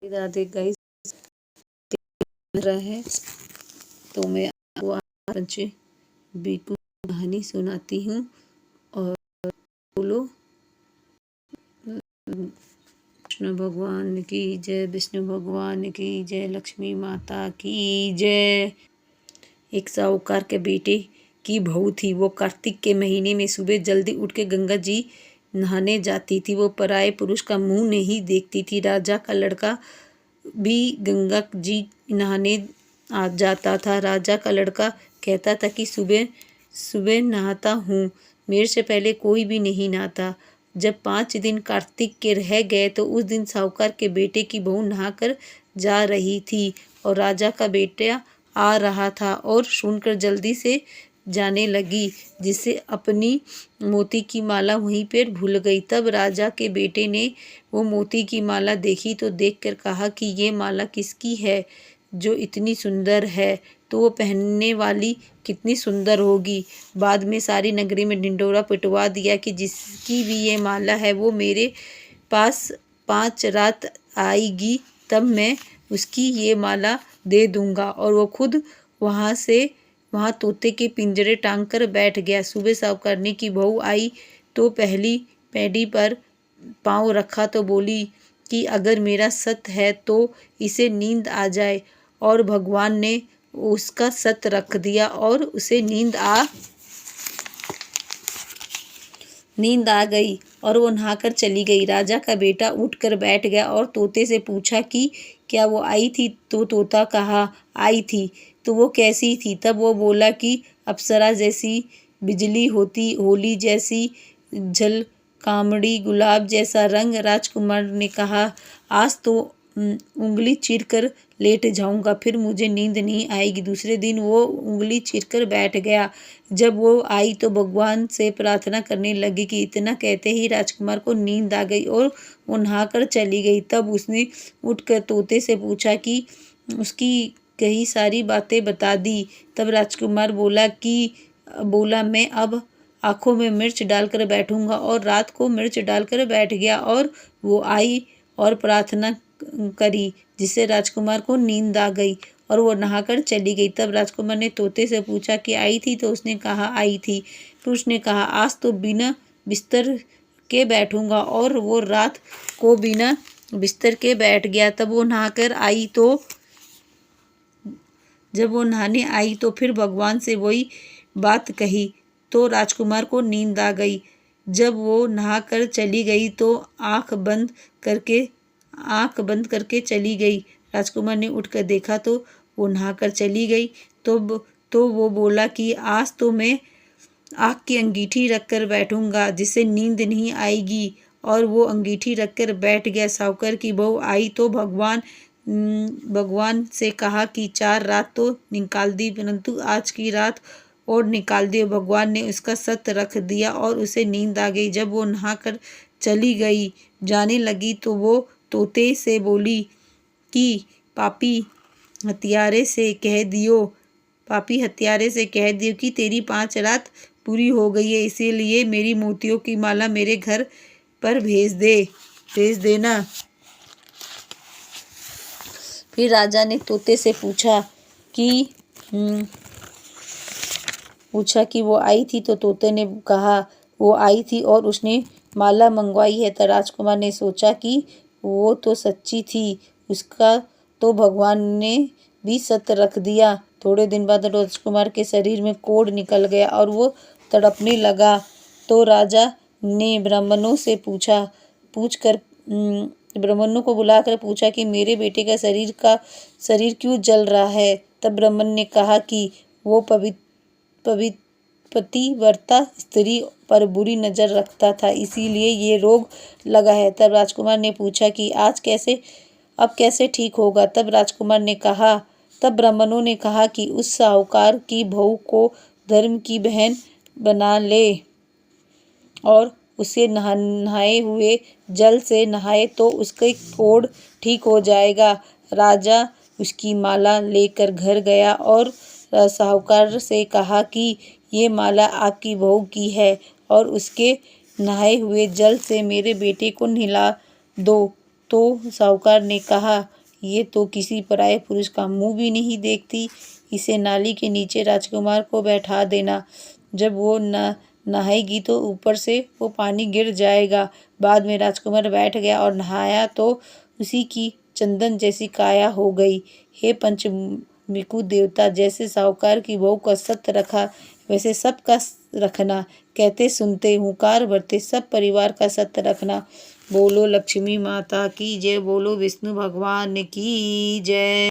Radhe guys रहा है तो मैं आपको आज बीकू कहानी सुनाती हूँ। और बोलो कृष्ण भगवान की जय, विष्णु भगवान की जय, लक्ष्मी माता की जय। एक साहूकार के बेटे की बहू थी। वो कार्तिक के महीने में सुबह जल्दी उठ के गंगा जी नहाने जाती थी। वो पराये पुरुष का मुंह नहीं देखती थी। राजा का लड़का भी गंगा जी नहाने आ जाता था। राजा का लड़का कहता था कि सुबह सुबह नहाता हूँ, मेरे से पहले कोई भी नहीं नहाता। जब 5 दिन कार्तिक के रह गए तो उस दिन साहूकार के बेटे की बहू नहाकर जा रही थी और राजा का बेटा आ रहा था और सुनकर जल्दी से जाने लगी, जिससे अपनी मोती की माला वहीं पर भूल गई। तब राजा के बेटे ने वो मोती की माला देखी तो देखकर कहा कि ये माला किसकी है जो इतनी सुंदर है, तो वो पहनने वाली कितनी सुंदर होगी। बाद में सारी नगरी में ढिंढोरा पिटवा दिया कि जिसकी भी ये माला है वो मेरे पास 5 रात आएगी, तब मैं उसकी ये माला दे दूंगा। और वो खुद वहाँ तोते के पिंजरे टांग कर बैठ गया। सुबह साहूकारनी की बहू आई तो पहली पैड़ी पर पाँव रखा तो बोली कि अगर मेरा सत है तो इसे नींद आ जाए। और भगवान ने उसका सत रख दिया और उसे नींद आ गई और वो नहाकर चली गई। राजा का बेटा उठकर बैठ गया और तोते से पूछा कि क्या वो आई थी? तो तोता कहा आई थी। तो वो कैसी थी? तब वो बोला कि अप्सरा जैसी, बिजली होती, होली जैसी, झलकामड़ी, गुलाब जैसा रंग। राजकुमार ने कहा आज तो उंगली चीरकर लेट जाऊंगा, फिर मुझे नींद नहीं आएगी। दूसरे दिन वो उंगली चीरकर बैठ गया। जब वो आई तो भगवान से प्रार्थना करने लगी कि इतना कहते ही राजकुमार को नींद आ गई और वो नहाकर चली गई। तब उसने उठकर तोते से पूछा कि उसकी कई सारी बातें बता दी। तब राजकुमार बोला मैं अब आँखों में मिर्च डालकर बैठूंगा, और रात को मिर्च डालकर बैठ गया। और वो आई और प्रार्थना करी, जिससे राजकुमार को नींद आ गई और वो नहाकर चली गई। तब राजकुमार ने तोते से पूछा कि आई थी? तो उसने कहा आई थी। फिर उसने कहा आज तो बिना बिस्तर के बैठूंगा, और वो रात को बिना बिस्तर के बैठ गया। जब वो नहाने आई तो फिर भगवान से वही बात कही तो राजकुमार को नींद आ गई। जब वो नहाकर चली गई तो आंख बंद करके चली गई। राजकुमार ने उठकर देखा तो वो नहाकर चली गई। तो वो बोला कि आज तो मैं आँख की अंगीठी रखकर बैठूंगा, जिससे नींद नहीं आएगी। और वो अंगीठी रखकर बैठ गया। साहूकार की बहू आई तो भगवान से कहा कि 4 रात तो निकाल दी, परंतु आज की रात और निकाल दियो। भगवान ने उसका सत रख दिया और उसे नींद आ गई। जब वो नहाकर चली गई जाने लगी तो वो तोते से बोली कि पापी हत्यारे से कह दियो कि तेरी 5 रात पूरी हो गई है, इसीलिए मेरी मोतियों की माला मेरे घर पर भेज देना। फिर राजा ने तोते से पूछा कि वो आई थी? तो तोते ने कहा वो आई थी और उसने माला मंगवाई है। तो राजकुमार ने सोचा कि वो तो सच्ची थी, उसका तो भगवान ने भी सत रख दिया। थोड़े दिन बाद राजकुमार के शरीर में कोढ़ निकल गया और वो तड़पने लगा। तो राजा ने ब्राह्मणों को बुलाकर पूछा कि मेरे बेटे का शरीर क्यों जल रहा है। तब ब्राह्मण ने कहा कि वो पतिव्रता स्त्री पर बुरी नजर रखता था, इसीलिए ये रोग लगा है। तब राजकुमार ने पूछा कि अब कैसे ठीक होगा। तब ब्राह्मणों ने कहा कि उस साहूकार की बहू को धर्म की बहन बना ले और उसे नहाए हुए जल से नहाए तो उसके कोढ़ ठीक हो जाएगा। राजा उसकी माला लेकर घर गया और साहूकार से कहा कि ये माला आपकी बहू की है और उसके नहाए हुए जल से मेरे बेटे को नहला दो। तो साहूकार ने कहा ये तो किसी पराये पुरुष का मुंह भी नहीं देखती। इसे नाली के नीचे राजकुमार को बैठा देना। जब वो नहाएगी तो ऊपर से वो पानी गिर जाएगा। बाद में राजकुमार बैठ गया और नहाया तो उसी की चंदन जैसी काया हो गई। हे पंचमिकु देवता, जैसे साहूकार की बहू का सत्य रखा वैसे सबका रखना। कहते सुनते हुंकार भरते सब परिवार का सत्य रखना। बोलो लक्ष्मी माता की जय। बोलो विष्णु भगवान की जय।